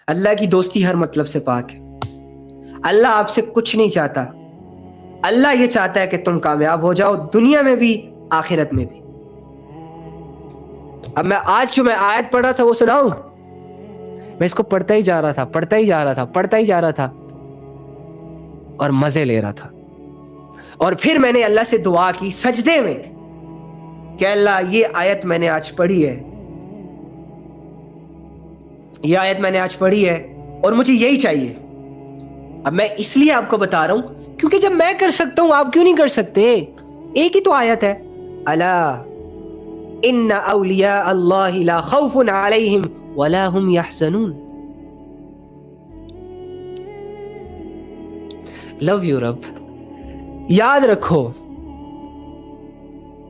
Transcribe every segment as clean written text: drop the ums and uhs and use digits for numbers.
اللہ کی دوستی ہر مطلب سے پاک ہے. اللہ آپ سے کچھ نہیں چاہتا. اللہ یہ چاہتا ہے کہ تم کامیاب ہو جاؤ دنیا میں بھی آخرت میں بھی. اب میں آج جو میں آیت پڑھا تھا وہ سناؤں؟ میں اس کو پڑھتا ہی جا رہا تھا اور مزے لے رہا تھا. اور پھر میں نے اللہ سے دعا کی سجدے میں کہ اللہ یہ آیت میں نے آج پڑھی ہے اور مجھے یہی چاہیے. اب میں اس لیے آپ کو بتا رہا ہوں کیونکہ جب میں کر سکتا ہوں آپ کیوں نہیں کر سکتے؟ ایک ہی تو آیت ہے، الا ان اولیاء اللہ لا خوف علیہم ولا هم یحزنون. لو یو رب. یاد رکھو.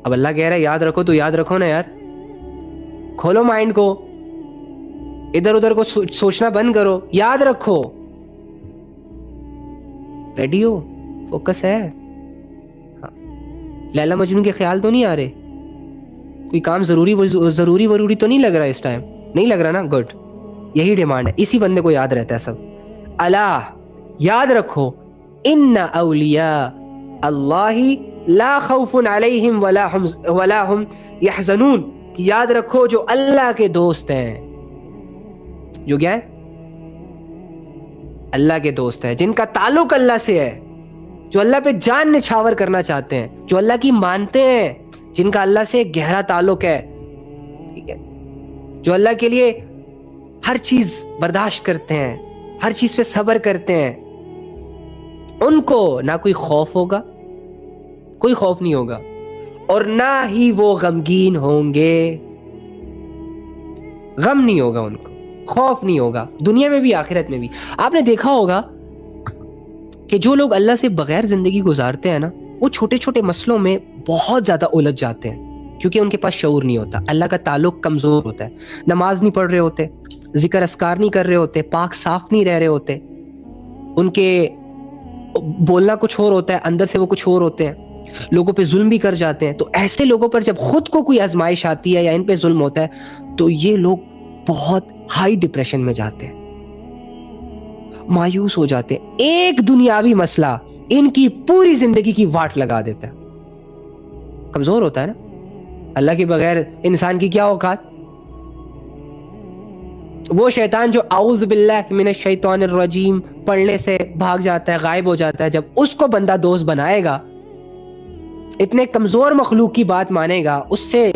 اب اللہ کہہ رہا ہے یاد رکھو تو یاد رکھو نا یار. کھولو مائنڈ کو، ادھر ادھر کو سوچنا بند کرو. یاد رکھو. ریڈی ہو؟ فوکس ہے؟ لیلا مجنون کے خیال تو نہیں آ رہے؟ کوئی کام ضروری تو نہیں لگ رہا اس ٹائم؟ نہیں لگ رہا نا؟ گڈ. یہی ڈیمانڈ ہے، اسی بندے کو یاد رہتا ہے سب. اللہ یاد رکھو ان اولیاء اللہ لا خوف علیہم ولا هم یحزنون. یاد رکھو جو اللہ کے دوست ہیں، جو کیا ہے؟ اللہ کے دوست ہیں، جن کا تعلق اللہ سے ہے، جو اللہ پہ جان نچھاور کرنا چاہتے ہیں، جو اللہ کی مانتے ہیں، جن کا اللہ سے گہرا تعلق ہے، ٹھیک ہے، جو اللہ کے لیے ہر چیز برداشت کرتے ہیں، ہر چیز پہ صبر کرتے ہیں، ان کو نہ کوئی خوف ہوگا، کوئی خوف نہیں ہوگا، اور نہ ہی وہ غمگین ہوں گے. غم نہیں ہوگا ان کو، خوف نہیں ہوگا، دنیا میں بھی آخرت میں بھی. آپ نے دیکھا ہوگا کہ جو لوگ اللہ سے بغیر زندگی گزارتے ہیں نا، وہ چھوٹے چھوٹے مسئلوں میں بہت زیادہ الجھ جاتے ہیں، کیونکہ ان کے پاس شعور نہیں ہوتا، اللہ کا تعلق کمزور ہوتا ہے. نماز نہیں پڑھ رہے ہوتے، ذکر اذکار نہیں کر رہے ہوتے، پاک صاف نہیں رہ رہے ہوتے، ان کے بولنا کچھ اور ہوتا ہے، اندر سے وہ کچھ اور ہوتے ہیں، لوگوں پہ ظلم بھی کر جاتے ہیں. تو ایسے لوگوں پر جب خود کو کوئی آزمائش آتی ہے یا ان پہ ظلم ہوتا ہے تو یہ لوگ بہت ہائی ڈپریشن میں جاتے ہیں، مایوس ہو جاتے ہیں. ایک دنیاوی مسئلہ ان کی پوری زندگی کی واٹ لگا دیتا ہے. کمزور ہوتا ہے نا. اللہ کے بغیر انسان کی کیا اوقات. وہ شیطان جو اعوذ باللہ من الشیطان الرجیم پڑھنے سے بھاگ جاتا ہے، غائب ہو جاتا ہے، جب اس کو بندہ دوست بنائے گا، اتنے کمزور مخلوق کی بات مانے گا، اس سے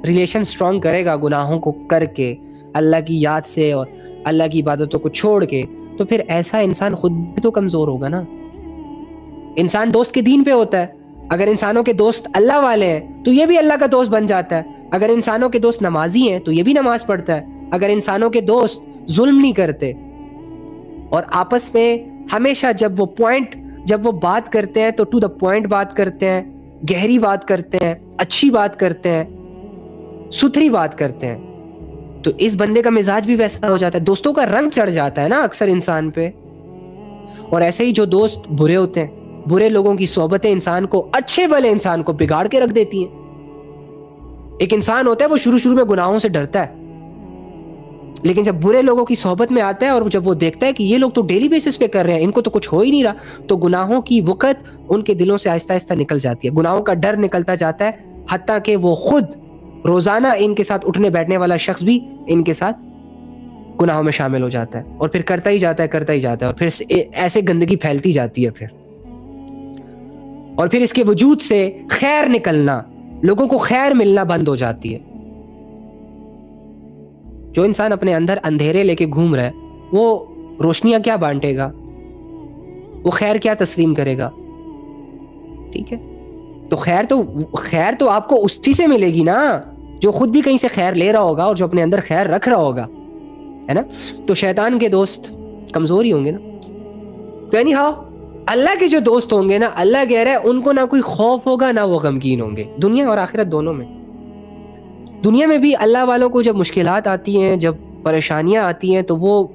ریلیشن سٹرونگ کرے گا گناہوں کو کر کے، اللہ کی یاد سے اور اللہ کی عبادتوں کو چھوڑ کے، تو پھر ایسا انسان خود بھی تو کمزور ہوگا نا. انسان دوست کے دین پہ ہوتا ہے. اگر انسانوں کے دوست اللہ والے ہیں تو یہ بھی اللہ کا دوست بن جاتا ہے. اگر انسانوں کے دوست نمازی ہیں تو یہ بھی نماز پڑھتا ہے. اگر انسانوں کے دوست ظلم نہیں کرتے اور آپس میں ہمیشہ جب وہ بات کرتے ہیں تو ٹو دا پوائنٹ بات کرتے ہیں، گہری بات کرتے ہیں، اچھی بات کرتے ہیں، ستھری بات کرتے ہیں، تو اس بندے کا مزاج بھی ویسا ہو جاتا ہے. دوستوں کا رنگ چڑھ جاتا ہے نا اکثر انسان پہ. اور ایسے ہی جو دوست برے ہوتے ہیں، برے لوگوں کی صحبتیں انسان کو، اچھے بھلے انسان کو بگاڑ کے رکھ دیتی ہیں. ایک انسان ہوتا ہے وہ شروع میں گناہوں سے ڈرتا ہے، لیکن جب برے لوگوں کی صحبت میں آتا ہے اور جب وہ دیکھتا ہے کہ یہ لوگ تو ڈیلی بیسس پہ کر رہے ہیں، ان کو تو کچھ ہو ہی نہیں رہا، تو گناہوں کی وقت ان کے دلوں سے آہستہ آہستہ نکل جاتی ہے. گناہوں کا ڈر نکلتا جاتا ہے، حتیٰ کہ وہ خود روزانہ ان کے ساتھ اٹھنے بیٹھنے والا شخص بھی ان کے ساتھ گناہوں میں شامل ہو جاتا ہے، اور پھر کرتا ہی جاتا ہے، اور پھر ایسے گندگی پھیلتی جاتی ہے. اور پھر اس کے وجود سے خیر نکلنا، لوگوں کو خیر ملنا بند ہو جاتی ہے. جو انسان اپنے اندر اندھیرے لے کے گھوم رہا ہے، وہ روشنیاں کیا بانٹے گا، وہ خیر کیا تسلیم کرے گا؟ ٹھیک ہے، تو خیر تو آپ کو اسی سے ملے گی نا جو خود بھی کہیں سے خیر لے رہا ہوگا اور جو اپنے اندر خیر رکھ رہا ہوگا، ہے نا. تو شیطان کے دوست کمزور ہی ہوں گے نا. تو یعنی اللہ کے جو دوست ہوں گے نا، اللہ کہہ رہا ہے ان کو نہ کوئی خوف ہوگا نہ وہ غمگین ہوں گے، دنیا اور آخرت دونوں میں. دنیا میں بھی اللہ والوں کو جب مشکلات آتی ہیں، جب پریشانیاں آتی ہیں، تو وہ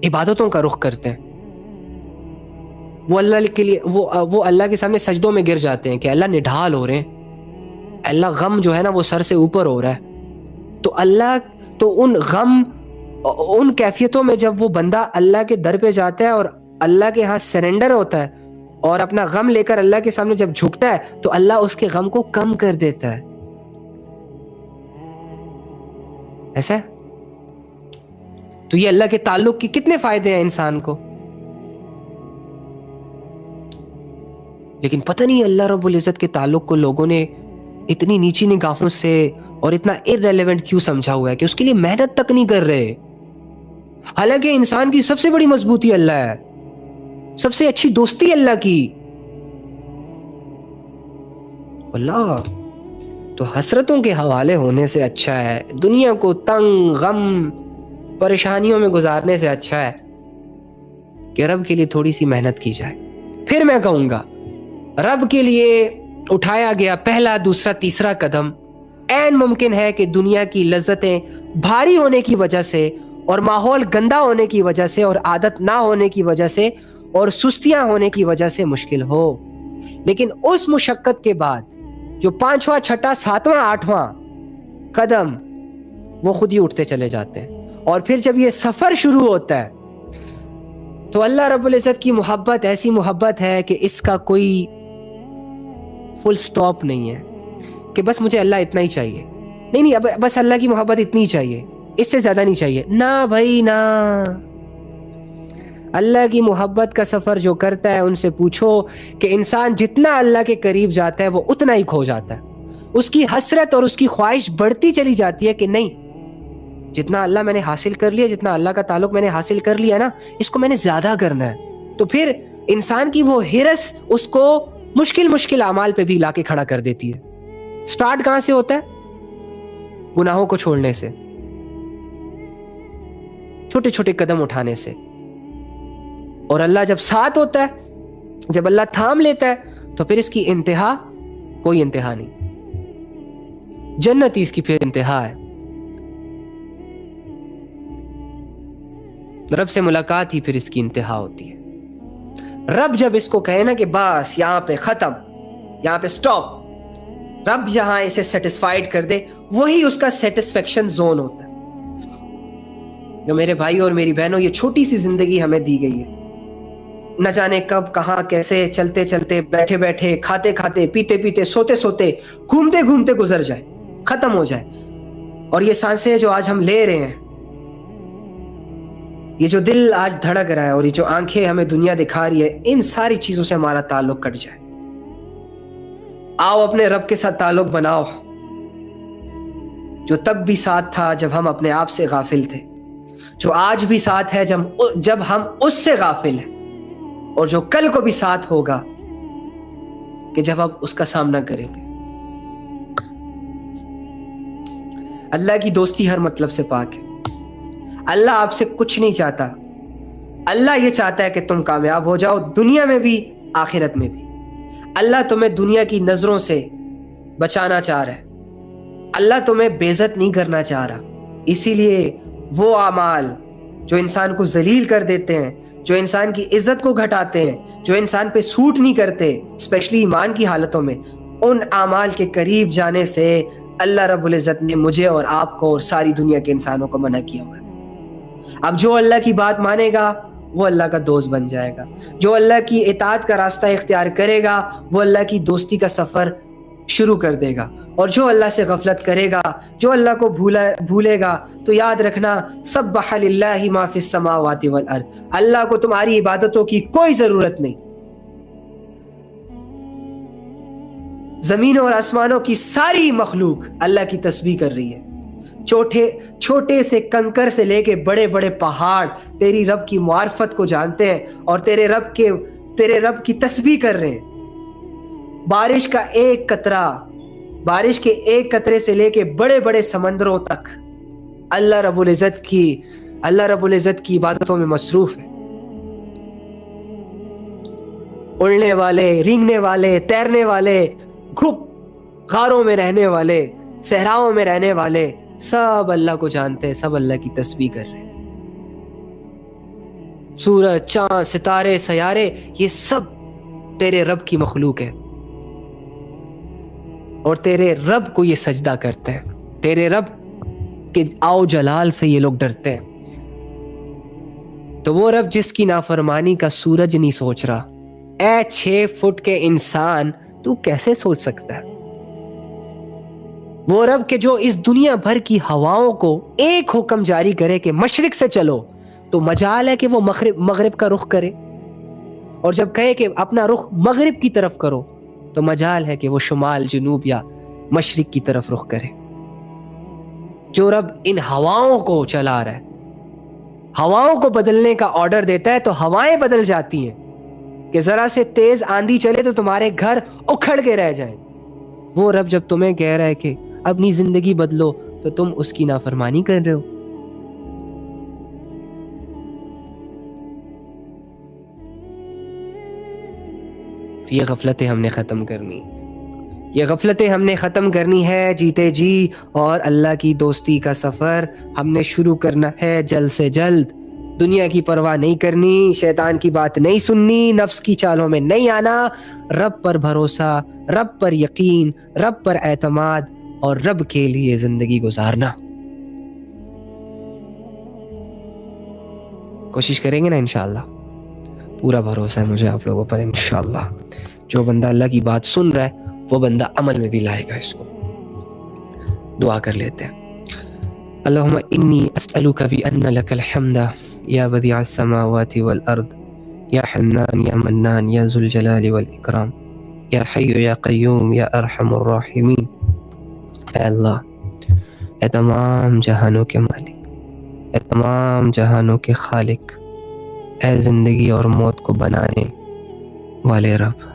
عبادتوں کا رخ کرتے ہیں. وہ اللہ کے لیے وہ اللہ کے سامنے سجدوں میں گر جاتے ہیں کہ اللہ نڈھال ہو رہے ہیں، اللہ غم جو ہے نا وہ سر سے اوپر ہو رہا ہے. تو اللہ تو ان غم ان کیفیتوں میں جب وہ بندہ اللہ کے در پہ جاتا ہے اور اللہ کے ہاں سرنڈر ہوتا ہے اور اپنا غم لے کر اللہ کے سامنے جب جھکتا ہے تو اللہ اس کے غم کو کم کر دیتا ہے. ایسا ہے؟ تو یہ اللہ کے تعلق کی کتنے فائدے ہیں انسان کو. لیکن پتہ نہیں اللہ رب العزت کے تعلق کو لوگوں نے اتنی نیچی نگاہوں سے اور اتنا irrelevant کیوں سمجھا ہوا ہے کہ اس کے لیے محنت تک نہیں کر رہے. حالانکہ انسان کی سب سے بڑی مضبوطی اللہ ہے, سب سے اچھی دوستی اللہ کی. اللہ تو حسرتوں کے حوالے ہونے سے اچھا ہے, دنیا کو تنگ غم پریشانیوں میں گزارنے سے اچھا ہے کہ رب کے لیے تھوڑی سی محنت کی جائے. پھر میں کہوں گا رب کے لیے اٹھایا گیا پہلا, دوسرا, تیسرا قدم عین ممکن ہے کہ دنیا کی لذتیں بھاری ہونے کی وجہ سے اور ماحول گندا ہونے کی وجہ سے اور عادت نہ ہونے کی وجہ سے اور سستیاں ہونے کی وجہ سے مشکل ہو. لیکن اس مشقت کے بعد جو 5واں, 6واں, 7واں, 8واں قدم وہ خود ہی اٹھتے چلے جاتے ہیں. اور پھر جب یہ سفر شروع ہوتا ہے تو اللہ رب العزت کی محبت ایسی محبت ہے کہ اس کا کوئی فل سٹاپ نہیں ہے کہ بس مجھے اللہ اتنا ہی چاہیے. نہیں, اب بس اللہ کی محبت اتنی ہی چاہیے, اس سے زیادہ نہیں چاہیے. نہ بھائی نہ, اللہ کی محبت کا سفر جو کرتا ہے ان سے پوچھو کہ انسان جتنا اللہ کے قریب جاتا ہے وہ اتنا ہی کھو جاتا ہے. اس کی حسرت اور اس کی خواہش بڑھتی چلی جاتی ہے کہ نہیں, جتنا اللہ میں نے حاصل کر لیا, جتنا اللہ کا تعلق میں نے حاصل کر لیا نا, اس کو میں نے زیادہ کرنا ہے. تو پھر انسان کی وہ ہرس اس کو مشکل اعمال پہ بھی لا کے کھڑا کر دیتی ہے. سٹارٹ کہاں سے ہوتا ہے؟ گناہوں کو چھوڑنے سے, چھوٹے چھوٹے قدم اٹھانے سے. اور اللہ جب ساتھ ہوتا ہے, جب اللہ تھام لیتا ہے تو پھر اس کی انتہا کوئی انتہا نہیں, جنت ہی اس کی پھر انتہا ہے. رب سے ملاقات ہی پھر اس کی انتہا ہوتی ہے. رب جب اس کو کہے نا کہ بس یہاں پہ ختم, یہاں پہ سٹاپ, رب یہاں اسے سیٹسفائیڈ کر دے, وہی اس کا سیٹسفیکشن زون ہوتا ہے. جو میرے بھائی اور میری بہنوں, یہ چھوٹی سی زندگی ہمیں دی گئی ہے, نہ جانے کب کہاں کیسے چلتے چلتے بیٹھے بیٹھے کھاتے کھاتے پیتے پیتے سوتے سوتے گھومتے گھومتے گزر جائے, ختم ہو جائے. اور یہ سانسیں جو آج ہم لے رہے ہیں, یہ جو دل آج دھڑک رہا ہے اور یہ جو آنکھیں ہمیں دنیا دکھا رہی ہے, ان ساری چیزوں سے ہمارا تعلق کٹ جائے. آؤ اپنے رب کے ساتھ تعلق بناؤ, جو تب بھی ساتھ تھا جب ہم اپنے آپ سے غافل تھے, جو آج بھی ساتھ ہے جب ہم اس سے غافل ہیں, اور جو کل کو بھی ساتھ ہوگا کہ جب آپ اس کا سامنا کریں گے. اللہ کی دوستی ہر مطلب سے پاک ہے. اللہ آپ سے کچھ نہیں چاہتا, اللہ یہ چاہتا ہے کہ تم کامیاب ہو جاؤ, دنیا میں بھی آخرت میں بھی. اللہ تمہیں دنیا کی نظروں سے بچانا چاہ رہا ہے, اللہ تمہیں بے عزت نہیں کرنا چاہ رہا. اسی لیے وہ اعمال جو انسان کو ذلیل کر دیتے ہیں, جو انسان کی عزت کو گھٹاتے ہیں, جو انسان پہ سوٹ نہیں کرتے, اسپیشلی ایمان کی حالتوں میں, ان اعمال کے قریب جانے سے اللہ رب العزت نے مجھے اور آپ کو اور ساری دنیا کے انسانوں کو منع کیا ہوا ہے. اب جو اللہ کی بات مانے گا وہ اللہ کا دوست بن جائے گا, جو اللہ کی اطاعت کا راستہ اختیار کرے گا وہ اللہ کی دوستی کا سفر شروع کر دے گا. اور جو اللہ سے غفلت کرے گا, جو اللہ کو بھولے گا, تو یاد رکھنا سبح للہ ما فی السماوات والارض, اللہ کو تمہاری عبادتوں کی کوئی ضرورت نہیں. زمینوں اور آسمانوں کی ساری مخلوق اللہ کی تسبیح کر رہی ہے. چھوٹے سے کنکر سے لے کے بڑے بڑے پہاڑ تیری رب کی معرفت کو جانتے ہیں اور تیرے رب کی تسبیح کر رہے ہیں. بارش کا ایک قطرہ, بارش کے ایک قطرے سے لے کے بڑے بڑے سمندروں تک اللہ رب العزت کی عبادتوں میں مصروف ہے. اڑنے والے, رینگنے والے, تیرنے والے, غاروں میں رہنے والے, صحراؤں میں رہنے والے, سب اللہ کو جانتے ہیں, سب اللہ کی تسبیح کر رہے ہیں. سورج, چاند, ستارے, سیارے, یہ سب تیرے رب کی مخلوق ہے اور تیرے رب کو یہ سجدہ کرتے ہیں. تیرے رب کے آؤ جلال سے یہ لوگ ڈرتے ہیں. تو وہ رب جس کی نافرمانی کا سورج نہیں سوچ رہا، اے 6 فٹ کے انسان تو کیسے سوچ سکتا ہے؟ وہ رب کہ جو اس دنیا بھر کی ہواؤں کو ایک حکم جاری کرے کہ مشرق سے چلو، تو مجال ہے کہ وہ مغرب کا رخ کرے، اور جب کہے کہ اپنا رخ مغرب کی طرف کرو تو مجال ہے کہ وہ شمال، جنوب یا مشرق کی طرف رخ کرے۔ جو رب ان ہواؤں کو چلا رہا ہے، ہواؤں کو بدلنے کا آرڈر دیتا ہے تو ہوائیں بدل جاتی ہیں کہ ذرا سے تیز آندھی چلے تو تمہارے گھر اکھڑ کے رہ جائیں۔ وہ رب جب تمہیں کہہ رہا ہے کہ اپنی زندگی بدلو تو تم اس کی نافرمانی کر رہے ہو۔ یہ غفلتیں ہم نے ختم کرنی، یہ غفلتیں ہم نے ختم کرنی ہے جیتے جی، اور اللہ کی دوستی کا سفر ہم نے شروع کرنا ہے جلد سے جلد۔ دنیا کی پرواہ نہیں کرنی، شیطان کی بات نہیں سننی، نفس کی چالوں میں نہیں آنا، رب پر بھروسہ، رب پر یقین، رب پر اعتماد، اور رب کے لیے زندگی گزارنا۔ کوشش کریں گے نا انشاءاللہ، پورا بھروسہ ہے مجھے آپ لوگوں پر انشاءاللہ۔ جو بندہ اللہ کی بات سن رہا ہے وہ بندہ عمل میں بھی لائے گا اس کو۔ دعا کر لیتے ہیں۔ اللہم انی اسألک بأن لک الحمد یا بدیع السماوات والارض یا حنان یا منان یا ذو الجلال والاکرام یا حی یا قیوم یا ارحم الراحمین۔ اے اللہ، اے تمام جہانوں کے مالک، اے تمام جہانوں کے خالق، اے زندگی اور موت کو بنانے والے رب،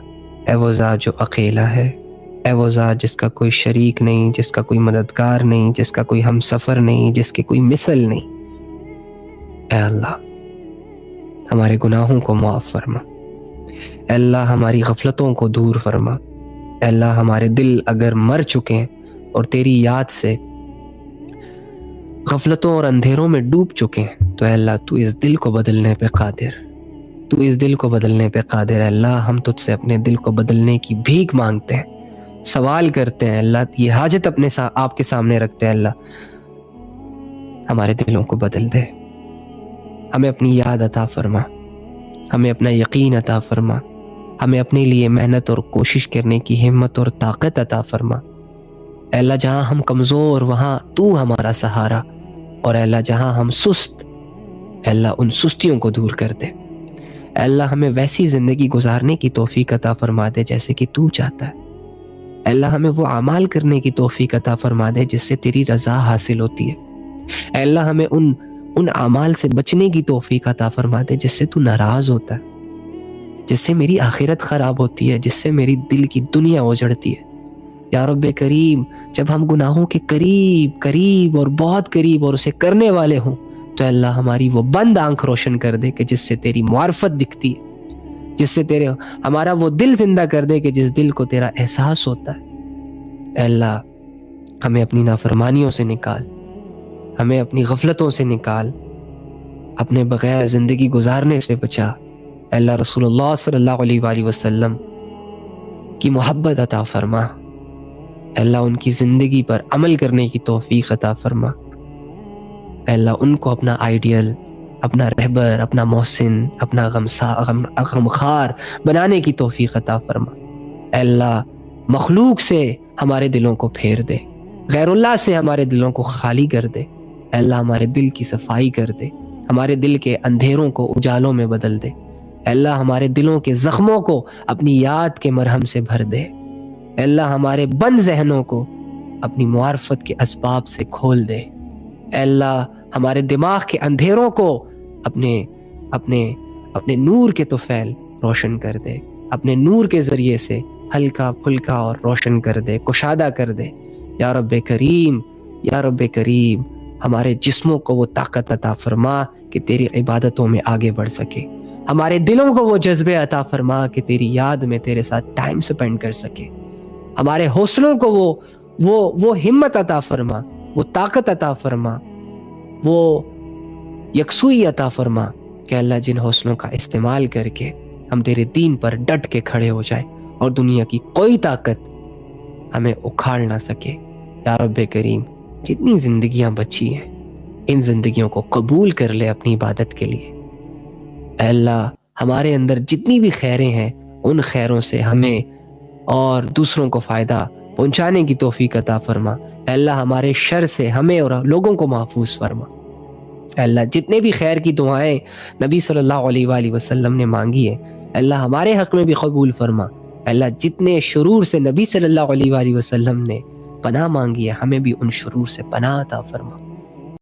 اے وہ ذات جو اکیلا ہے، اے وہ ذات جس کا کوئی شریک نہیں، جس کا کوئی مددگار نہیں، جس کا کوئی ہم سفر نہیں، جس کی کوئی مثل نہیں۔ اے اللہ، ہمارے گناہوں کو معاف فرما، اے اللہ ہماری غفلتوں کو دور فرما، اے اللہ ہمارے دل اگر مر چکے ہیں اور تیری یاد سے غفلتوں اور اندھیروں میں ڈوب چکے ہیں تو اے اللہ تو اس دل کو بدلنے پہ قادر، تو اس دل کو بدلنے پہ قادر ہے۔ اللہ ہم تجھ سے اپنے دل کو بدلنے کی بھیک مانگتے ہیں، سوال کرتے ہیں اللہ، یہ حاجت اپنے آپ کے سامنے رکھتے ہیں۔ اللہ ہمارے دلوں کو بدل دے، ہمیں اپنی یاد عطا فرما، ہمیں اپنا یقین عطا فرما، ہمیں اپنے لیے محنت اور کوشش کرنے کی ہمت اور طاقت عطا فرما۔ اے اللہ جہاں ہم کمزور وہاں تو ہمارا سہارا، اور اے اللہ جہاں ہم سست، اے اللہ ان سستیوں کو دور کر دے۔ اے اللہ ہمیں ویسی زندگی گزارنے کی توفیق عطا فرما دے جیسے کہ تو چاہتا ہے۔ اے اللہ ہمیں وہ اعمال کرنے کی توفیق عطا فرما دے جس سے تیری رضا حاصل ہوتی ہے۔ اے اللہ ہمیں ان اعمال سے بچنے کی توفیق عطا فرما دے جس سے تو ناراض ہوتا ہے، جس سے میری آخرت خراب ہوتی ہے، جس سے میری دل کی دنیا اجڑتی ہے۔ یا رب کریم، جب ہم گناہوں کے قریب اور بہت قریب اور اسے کرنے والے ہوں تو اے اللہ ہماری وہ بند آنکھ روشن کر دے کہ جس سے تیری معرفت دکھتی ہے، جس سے ہمارا وہ دل زندہ کر دے کہ جس دل کو تیرا احساس ہوتا ہے۔ اے اللہ ہمیں اپنی نافرمانیوں سے نکال، ہمیں اپنی غفلتوں سے نکال، اپنے بغیر زندگی گزارنے سے بچا۔ اے اللہ رسول اللہ صلی اللہ علیہ وآلہ وسلم کی محبت عطا فرما، اے اللہ ان کی زندگی پر عمل کرنے کی توفیق عطا فرما۔ اے اللہ ان کو اپنا آئیڈیل، اپنا رہبر، اپنا محسن، اپنا غمخوار بنانے کی توفیق عطا فرما۔ اے اللہ مخلوق سے ہمارے دلوں کو پھیر دے، غیر اللہ سے ہمارے دلوں کو خالی کر دے۔ اے اللہ ہمارے دل کی صفائی کر دے، ہمارے دل کے اندھیروں کو اجالوں میں بدل دے۔ اے اللہ ہمارے دلوں کے زخموں کو اپنی یاد کے مرہم سے بھر دے۔ اے اللہ ہمارے بند ذہنوں کو اپنی معرفت کے اسباب سے کھول دے۔ اے اللہ ہمارے دماغ کے اندھیروں کو اپنے نور کے طفیل روشن کر دے، اپنے نور کے ذریعے سے ہلکا پھلکا اور روشن کر دے، کشادہ کر دے۔ یا رب کریم، یا رب کریم، ہمارے جسموں کو وہ طاقت عطا فرما کہ تیری عبادتوں میں آگے بڑھ سکے، ہمارے دلوں کو وہ جذبے عطا فرما کہ تیری یاد میں تیرے ساتھ ٹائم سپینڈ کر سکے، ہمارے حوصلوں کو وہ ہمت عطا فرما، وہ طاقت عطا فرما، وہ یکسوئی عطا فرما کہ اللہ جن حوصلوں کا استعمال کر کے ہم تیرے دین پر ڈٹ کے کھڑے ہو جائیں اور دنیا کی کوئی طاقت ہمیں اکھاڑ نہ سکے۔ یا رب کریم، جتنی زندگیاں بچی ہیں ان زندگیوں کو قبول کر لے اپنی عبادت کے لیے، اے اللہ ہمارے اندر جتنی بھی خیریں ہیں ان خیروں سے ہمیں اور دوسروں کو فائدہ پہنچانے کی توفیق عطا فرما. اے اللہ ہمارے شر سے ہمیں اور لوگوں کو محفوظ فرما. اے اللہ جتنے بھی خیر کی دعائیں نبی صلی اللہ علیہ وآلہ وسلم نے مانگی ہے اے اللہ ہمارے حق میں بھی قبول فرما. اے اللہ جتنے شرور سے نبی صلی اللہ علیہ وآلہ وسلم نے پناہ مانگی ہے ہمیں بھی ان شرور سے پناہ عطا فرما.